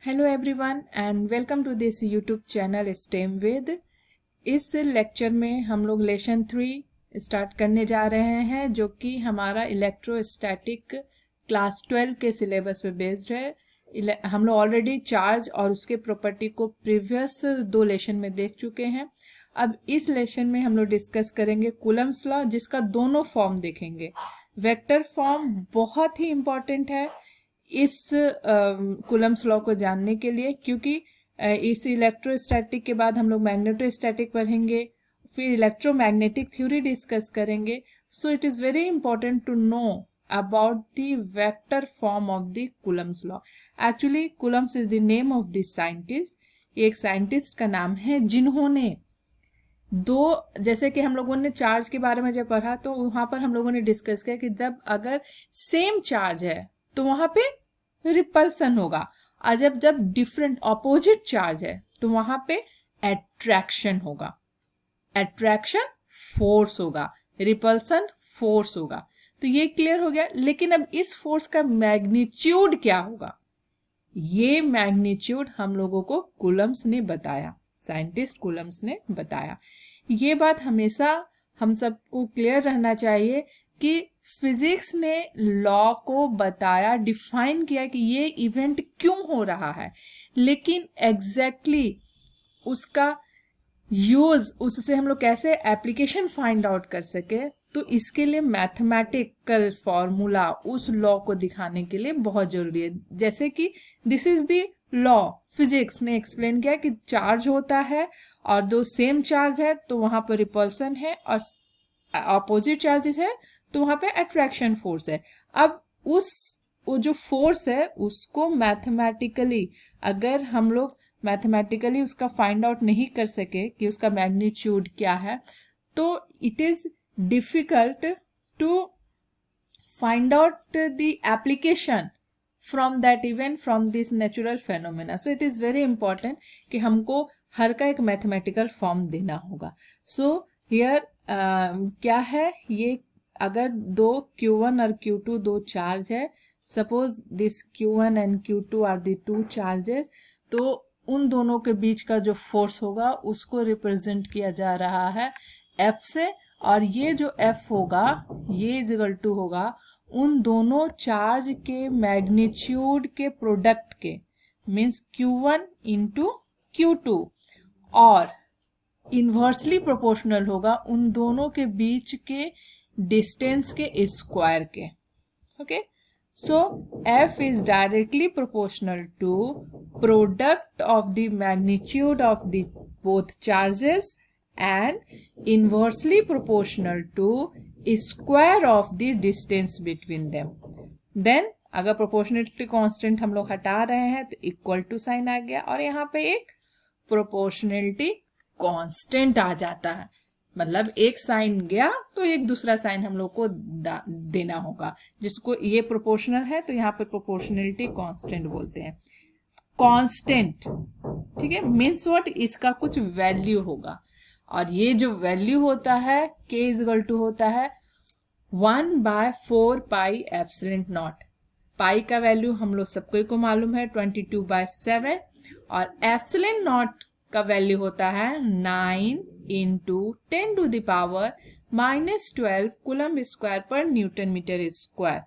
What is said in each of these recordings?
Hello everyone and welcome to this YouTube channel stem with. इस lecture में हम लोग लेसन 3 स्टार्ट करने जा रहे हैं जो कि हमारा इलेक्ट्रोस्टैटिक क्लास 12 के सिलेबस पे बेस्ड है। हम लोग ऑलरेडी चार्ज और उसके प्रॉपर्टी को प्रीवियस 2 लेसन में देख चुके हैं। अब इस लेसन में हम लोग डिस्कस करेंगे कूलम्स लॉ, जिसका दोनों फॉर्म देखेंगे। वेक्टर फॉर्म बहुत ही इम्पॉर्टेंट है इस कूलम्स लॉ को जानने के लिए, क्योंकि इस इलेक्ट्रोस्टैटिक के बाद हम लोग मैग्नेटोस्टैटिक पढ़ेंगे, फिर इलेक्ट्रोमैग्नेटिक थ्योरी डिस्कस करेंगे। So it is very important to know about the vector form of the Coulomb's law. Actually Coulomb's is the name of the scientist. ये एक साइंटिस्ट का नाम है जिन्होंने जैसे कि हम लोगों ने चार्ज के बारे में जब पढ़ा तो वहां पर हम लोगों ने डिस्कस किया कि जब अगर सेम चार्ज है तो वहां पे रिपल्सन होगा, और जब डिफरेंट ऑपोजिट चार्ज है तो वहां पे एट्रैक्शन होगा। एट्रैक्शन फोर्स होगा, रिपल्सन फोर्स होगा। तो ये क्लियर हो गया। लेकिन अब इस फोर्स का मैग्नीट्यूड क्या होगा, ये मैग्नीट्यूड हम लोगों को कूलम्स ने बताया, साइंटिस्ट कूलम्स ने बताया। ये बात हमेशा हम सबको क्लियर रहना चाहिए कि फिजिक्स ने लॉ को बताया, डिफाइन किया कि ये इवेंट क्यों हो रहा है, लेकिन एग्जैक्टली उसका यूज, उससे हम लोग कैसे एप्लीकेशन फाइंड आउट कर सके, तो इसके लिए मैथमेटिकल फॉर्मूला उस लॉ को दिखाने के लिए बहुत जरूरी है। जैसे कि this is the law, physics ने एक्सप्लेन किया कि चार्ज होता है और दो सेम चार्ज है तो वहां पर रिपल्सन है, और अपोजिट चार्जेस है तो वहां पे अट्रैक्शन फोर्स है। अब वो जो फोर्स है उसको मैथमेटिकली, अगर हम लोग मैथमेटिकली उसका फाइंड आउट नहीं कर सके कि उसका मैग्नीट्यूड क्या है, तो it is difficult to find out the application from that event, from this natural phenomena. So it is very important कि हमको हर का एक मैथमेटिकल फॉर्म देना होगा। सो हियर क्या है, ये अगर दो Q1 और Q2 दो चार्ज है, suppose this Q1 and Q2 are the 2 charges, तो उन दोनों के बीच का जो फोर्स होगा उसको रिप्रेजेंट किया जा रहा है F से, और ये जो F होगा ये इज इक्वल टू होगा उन दोनों चार्ज के मैग्नीट्यूड के प्रोडक्ट के, मीन्स Q1 इंटू Q2, और इन्वर्सली प्रोपोर्शनल होगा उन दोनों के बीच के डिस्टेंस के स्क्वायर के। Okay, so F is directly proportional to product of the magnitude of the both charges and inversely proportional to square of the distance between them. Then अगर proportionality constant हम लोग हटा रहे हैं तो इक्वल टू साइन आ गया, और यहाँ पे एक प्रोपोर्शनलिटी कांस्टेंट आ जाता है। मतलब एक साइन गया तो एक दूसरा साइन हम लोग को देना होगा, जिसको ये प्रोपोर्शनल है तो यहाँ पे प्रोपोर्शनलिटी कांस्टेंट बोलते हैं। कांस्टेंट, ठीक है, मीन्स व्हाट, इसका कुछ वैल्यू होगा, और ये जो वैल्यू होता है k इज इक्वल टू होता है 1/4 पाई एप्सिलॉन नॉट। पाई का वैल्यू हम लोग सबको को मालूम है 22/7, और एप्सिलॉन नॉट का वैल्यू होता है 9 into 10 to the power -12 coulomb square पर newton metre square,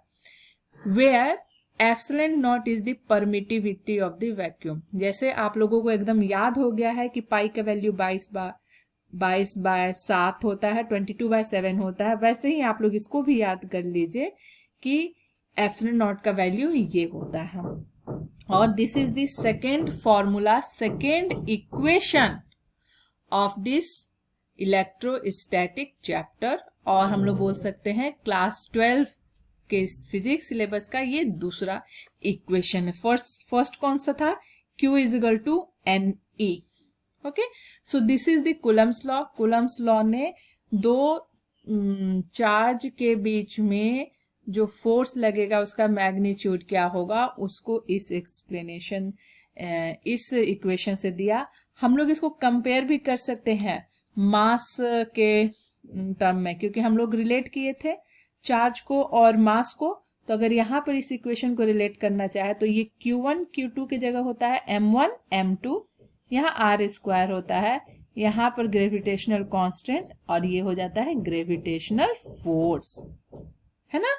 where epsilon naught is the permittivity of the vacuum. जैसे आप लोगों को एकदम याद हो गया है कि पाई का वैल्यू 22/7 होता है, 22/7 होता है, वैसे ही आप लोग इसको भी याद कर लीजिए कि एप्सिलॉन नॉट का वैल्यू ये होता है। और this is the second formula, second equation of this electrostatic chapter, और हम लोग बोल सकते हैं क्लास 12 के फिजिक्स सिलेबस का ये दूसरा इक्वेशन है। फर्स्ट कौन सा था, Q is equal to NE। Okay, so this is the Coulomb's law. Coulomb's law ने दो चार्ज के बीच में जो फोर्स लगेगा उसका मैग्नीट्यूड क्या होगा उसको इस एक्सप्लेनेशन, इस इक्वेशन से दिया। हम लोग इसको कंपेयर भी कर सकते हैं मास के टर्म में, क्योंकि हम लोग रिलेट किए थे चार्ज को और मास को, तो अगर यहाँ पर इस इक्वेशन को रिलेट करना चाहे तो ये Q1 Q2 की जगह होता है M1 M2, यहाँ R स्क्वायर होता है, यहाँ पर ग्रेविटेशनल कांस्टेंट, और ये हो जाता है ग्रेविटेशनल फोर्स, है ना,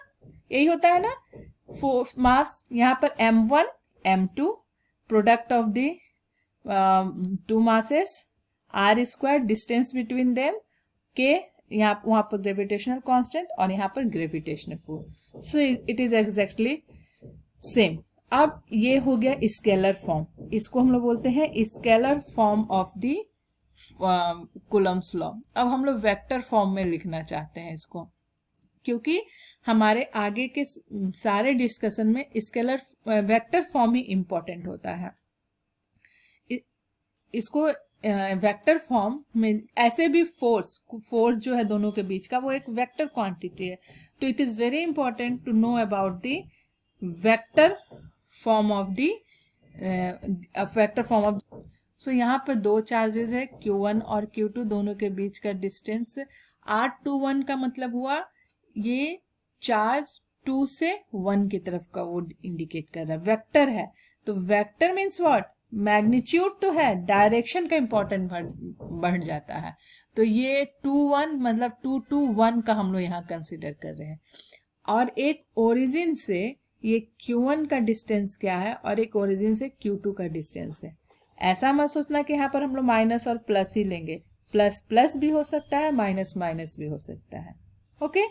यही होता है ना। फोर्स मास यहाँ पर M1 M2, product of the two masses, R square distance between them, के यहाँ वहां पर ग्रेविटेशनल कांस्टेंट और यहाँ पर gravitational force, so it is exactly same. अब ये हो गया स्केलर फॉर्म, इसको हम लोग बोलते हैं scalar form of the Coulomb's law. अब हम लोग वेक्टर फॉर्म में लिखना चाहते हैं इसको, क्योंकि हमारे आगे के सारे डिस्कशन में स्केलर वेक्टर फॉर्म ही इंपॉर्टेंट होता है। इसको वेक्टर फॉर्म में ऐसे भी फोर्स जो है दोनों के बीच का वो एक वेक्टर क्वांटिटी है, तो it is very important to know about the vector form of the so यहाँ पर दो चार्जेस है Q1 और Q2, दोनों के बीच का डिस्टेंस R21 का मतलब हुआ ये चार्ज 2 से 1 की तरफ का वो इंडिकेट कर रहा है, वेक्टर है। तो वेक्टर मीन्स व्हाट, मैग्नीट्यूड तो है, डायरेक्शन का इंपॉर्टेंट बढ़ जाता है। तो ये 2-1 मतलब 2 to 1 का हम लोग यहाँ कंसिडर कर रहे हैं। और एक ओरिजिन से ये Q1 का डिस्टेंस क्या है और एक ओरिजिन से Q2 का डिस्टेंस है। ऐसा मत सोचना कि यहाँ पर हम लोग माइनस और प्लस ही लेंगे, प्लस प्लस भी हो सकता है, माइनस माइनस भी हो सकता है। ओके,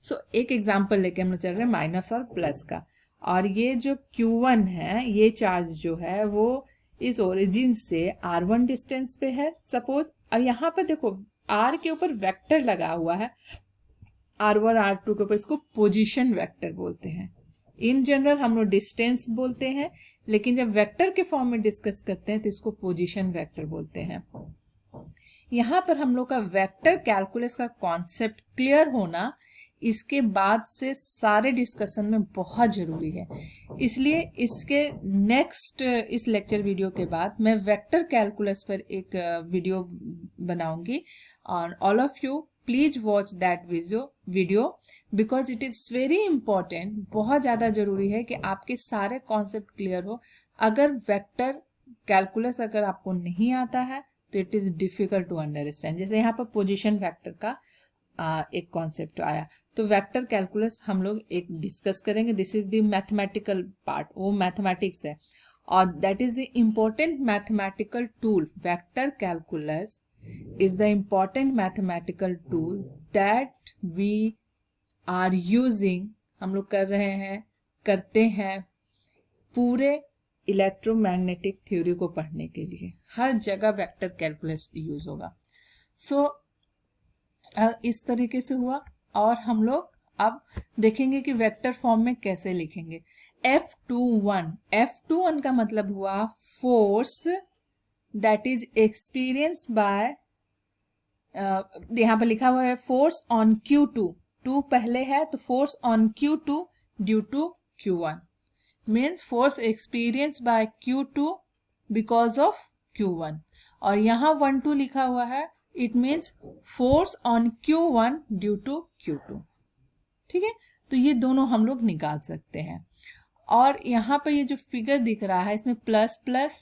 सो एक एग्जाम्पल लेके हम लोग चल रहे हैं माइनस और प्लस का। और ये जो Q1 है, ये चार्ज जो है वो इस ओरिजिन से R1 डिस्टेंस पे है सपोज, और यहाँ पर देखो R के ऊपर वेक्टर लगा हुआ है, R1 R2 के ऊपर, इसको पोजीशन वेक्टर बोलते हैं। इन जनरल हम लोग डिस्टेंस बोलते हैं, लेकिन जब वेक्टर के फॉर्म में डिस्कस करते हैं तो इसको पोजीशन वेक्टर बोलते हैं। यहाँ पर हम लोग का वेक्टर कैलकुलस का कॉन्सेप्ट क्लियर होना इसके बाद से सारे डिस्कशन में बहुत जरूरी है, इसलिए इसके नेक्स्ट इस लेक्चर वीडियो के बाद मैं वेक्टर कैलकुलस पर एक वीडियो बनाऊंगी, और all of you please watch that video because it is very important. बहुत ज़्यादा जरूरी है कि आपके सारे कॉन्सेप्ट क्लियर हो। अगर वेक्टर कैलकुलस अगर आपको नहीं आता है तो it is difficult to understand. जैसे यहाँ पर पोजीशन वेक्टर का एक कॉन्सेप्ट आया, तो वेक्टर कैलकुलस हम लोग एक डिस्कस करेंगे। This is the mathematical part, वो मैथमेटिक्स है, और that is the important mathematical tool. Vector calculus is the important mathematical tool that we are using, हम लोग करते हैं पूरे इलेक्ट्रोमैग्नेटिक थ्योरी को पढ़ने के लिए। हर जगह वेक्टर कैलकुलस यूज होगा। सो इस तरीके से हुआ, और हम लोग अब देखेंगे कि वेक्टर फॉर्म में कैसे लिखेंगे। F21 का मतलब हुआ force that is experience by, यहाँ पर लिखा हुआ है फोर्स ऑन Q2, 2 पहले है तो force on Q2 due to Q1 means force experience by Q2 because of Q1, और यहाँ 1-2 लिखा हुआ है, it means force on Q1 due to Q2। ठीक है, तो ये दोनों हम लोग निकाल सकते हैं। और यहाँ पर ये जो फिगर दिख रहा है इसमें plus plus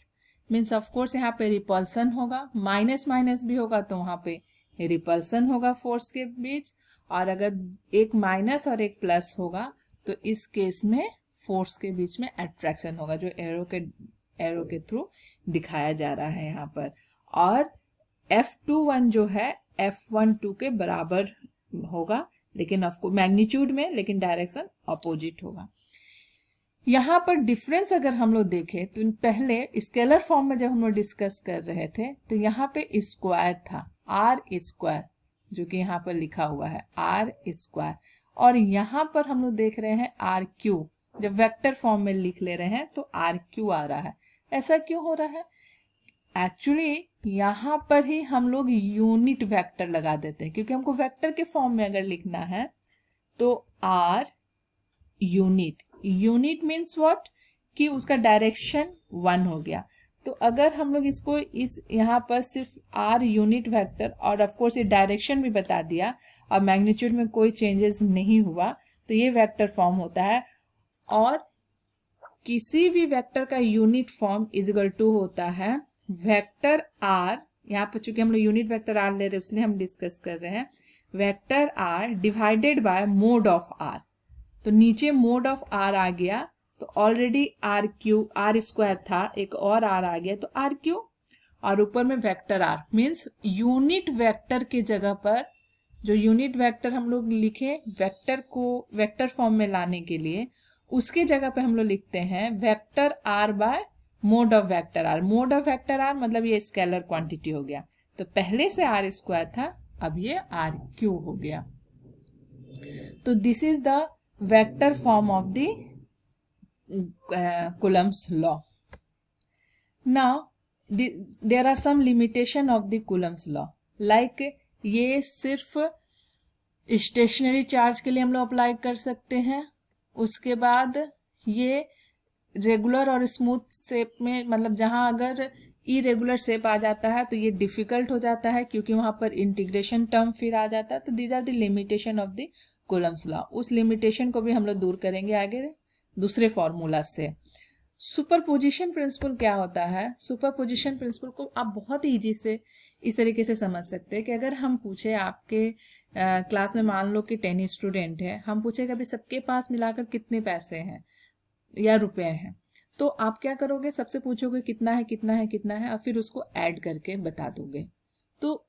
means of course यहाँ पे रिपल्सन होगा, माइनस माइनस भी होगा तो वहां पे रिपल्सन होगा फोर्स के बीच, और अगर एक माइनस और एक प्लस होगा तो इस केस में फोर्स के बीच में अट्रैक्शन होगा, जो एरो के थ्रू दिखाया जा रहा है यहाँ पर। और F21 जो है F12 के बराबर होगा, लेकिन ऑफकोर्स मैग्नीट्यूड में, लेकिन डायरेक्शन अपोजिट होगा। यहाँ पर डिफरेंस अगर हम लोग देखें तो पहले स्केलर फॉर्म में जब हम लोग डिस्कस कर रहे थे तो यहाँ पे स्क्वायर था, R स्क्वायर, जो कि यहाँ पर लिखा हुआ है R स्क्वायर, और यहाँ पर हम लोग देख रहे हैं RQ। जब वेक्टर फॉर्म में लिख ले रहे हैं तो RQ आ रहा है। ऐसा क्यों हो रहा है? एक्चुअली यहाँ पर ही हम लोग यूनिट वेक्टर लगा देते हैं, क्योंकि हमको वेक्टर के फॉर्म में अगर लिखना है तो R यूनिट मीन्स व्हाट, कि उसका डायरेक्शन 1 हो गया। तो अगर हम लोग इसको इस यहाँ पर सिर्फ R यूनिट वेक्टर, और ऑफ कोर्स ये डायरेक्शन भी बता दिया और मैग्नीट्यूड में कोई चेंजेस नहीं हुआ, तो ये वेक्टर फॉर्म होता है। और किसी भी वेक्टर का unit form is equal to होता है वेक्टर आर, यहाँ पर चूंकि हम लोग यूनिट वेक्टर आर ले रहे हैं इसलिए हम डिस्कस कर रहे हैं, vector R divided by mod of R. तो नीचे मोड ऑफ आर आ गया, तो already R Q, R square था, एक और आर आ गया तो आर क्यू, और ऊपर में vector R means unit vector के जगह पर जो यूनिट वेक्टर हम लोग लिखे वेक्टर को वेक्टर फॉर्म में लाने के लिए, उसके जगह पे हम लोग लिखते हैं vector R by mod of vector R. Mod of vector R मतलब ये स्केलर क्वांटिटी हो गया, तो पहले से आर स्क्वायर था, अब ये आर क्यू हो गया। तो this is the vector form of the Coulomb's law. Now there are some limitation of the Coulomb's law, like ये सिर्फ स्टेशनरी चार्ज के लिए हम लोग अप्लाई कर सकते हैं। उसके बाद ये रेगुलर और स्मूथ शेप में, मतलब जहां अगर इरेगुलर शेप आ जाता है तो ये डिफिकल्ट हो जाता है क्योंकि वहां पर इंटीग्रेशन टर्म फिर आ जाता है। तो these are the limitation of the Coulomb's law. उस लिमिटेशन को भी हम लोग दूर करेंगे आगे दूसरे फॉर्मूला से। सुपरपोजिशन प्रिंसिपल क्या होता है? सुपरपोजिशन प्रिंसिपल को आप बहुत इजी से इस तरीके से समझ सकते हैं कि अगर हम पूछे आपके क्लास में, मान लो कि 10 स्टूडेंट है, हम पूछे कि अभी सबके पास मिलाकर कितने पैसे हैं या रुपए हैं, तो आप क्या करोगे? सबसे पूछोगे कितना है कितना है कितना है, और फिर उसको ऐड करके बता दोगे। तो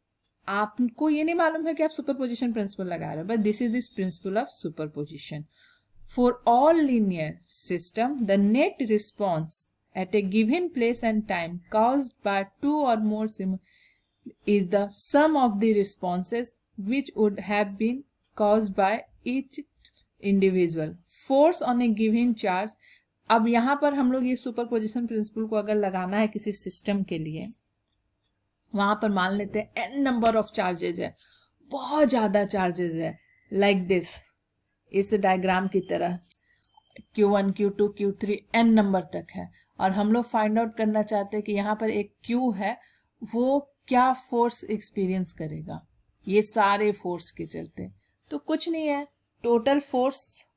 आपको ये नहीं मालूम है कि आप सुपरपोजिशन प्रिंसिपल लगा रहे हो, but this is this principle of superposition. For all linear system, the net response at a given place and time caused by two or more is the sum of the responses which would have been caused by each individual force on a given charge। अब यहाँ पर हम लोग ये superposition principle को अगर लगाना है किसी सिस्टम के लिए, वहां पर मान लेते हैं n नंबर ऑफ चार्जेज है, बहुत ज्यादा चार्जेज है, लाइक दिस, इस डायग्राम की तरह Q1 Q2 Q3 n number तक है, और हम लोग फाइंड आउट करना चाहते हैं कि यहाँ पर एक Q है, वो क्या फोर्स एक्सपीरियंस करेगा ये सारे फोर्स के चलते। तो कुछ नहीं है, total force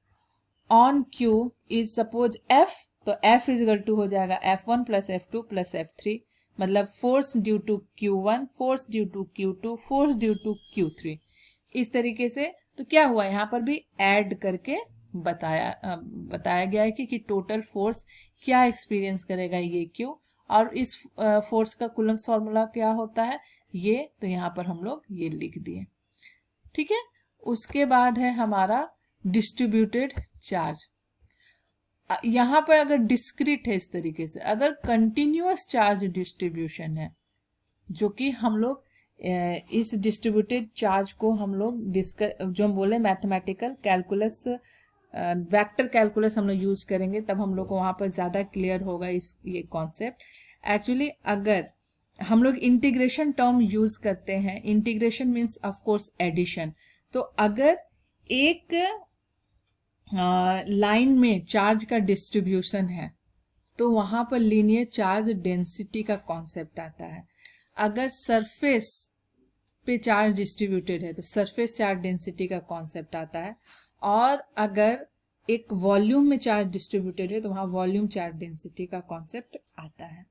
on Q is suppose F, तो F इज इक्वल टू हो जाएगा F1 plus F2 plus F3, मतलब force due to Q1, force due to Q2, force due to Q3। इस तरीके से तो क्या हुआ, यहाँ पर भी ऐड करके बताया गया है कि टोटल फोर्स क्या एक्सपीरियंस करेगा ये क्यू, और इस फोर्स का कूलम्स फॉर्मूला क्या होता है ये, तो यहाँ पर हम लोग ये लिख दिए। ठीक है, उसके बाद है हमारा डिस्ट्रीब्यूटेड चार्ज। यहाँ पर अगर डिस्क्रीट है इस तरीके से, अगर कंटिन्यूअस चार्ज डिस्ट्रीब्यूशन है, जो कि हम लोग इस डिस्ट्रीब्यूटेड चार्ज को हम लोग जो हम बोले मैथमेटिकल कैलकुलस, वेक्टर कैलकुलस हम लोग यूज करेंगे, तब हम लोग को वहां पर ज्यादा क्लियर होगा ये कॉन्सेप्ट। एक्चुअली अगर हम लोग इंटीग्रेशन टर्म यूज करते हैं, integration means of course addition, तो अगर एक लाइन में चार्ज का डिस्ट्रीब्यूशन है तो वहां पर लीनियर चार्ज डेंसिटी का कॉन्सेप्ट आता है। अगर सरफेस पे चार्ज डिस्ट्रीब्यूटेड है तो सरफेस चार्ज डेंसिटी का कॉन्सेप्ट आता है, और अगर एक वॉल्यूम में चार्ज डिस्ट्रीब्यूटेड है तो वहां वॉल्यूम चार्ज डेंसिटी का कॉन्सेप्ट आता है।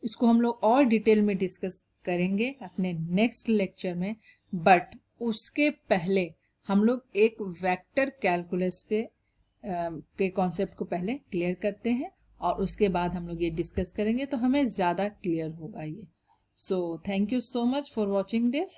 इसको हम लोग और डिटेल में डिस्कस करेंगे अपने नेक्स्ट लेक्चर में, बट उसके पहले हम लोग एक वेक्टर कैलकुलस के कॉन्सेप्ट को पहले क्लियर करते हैं, और उसके बाद हम लोग ये डिस्कस करेंगे तो हमें ज़्यादा क्लियर होगा ये। So thank you so much for watching this.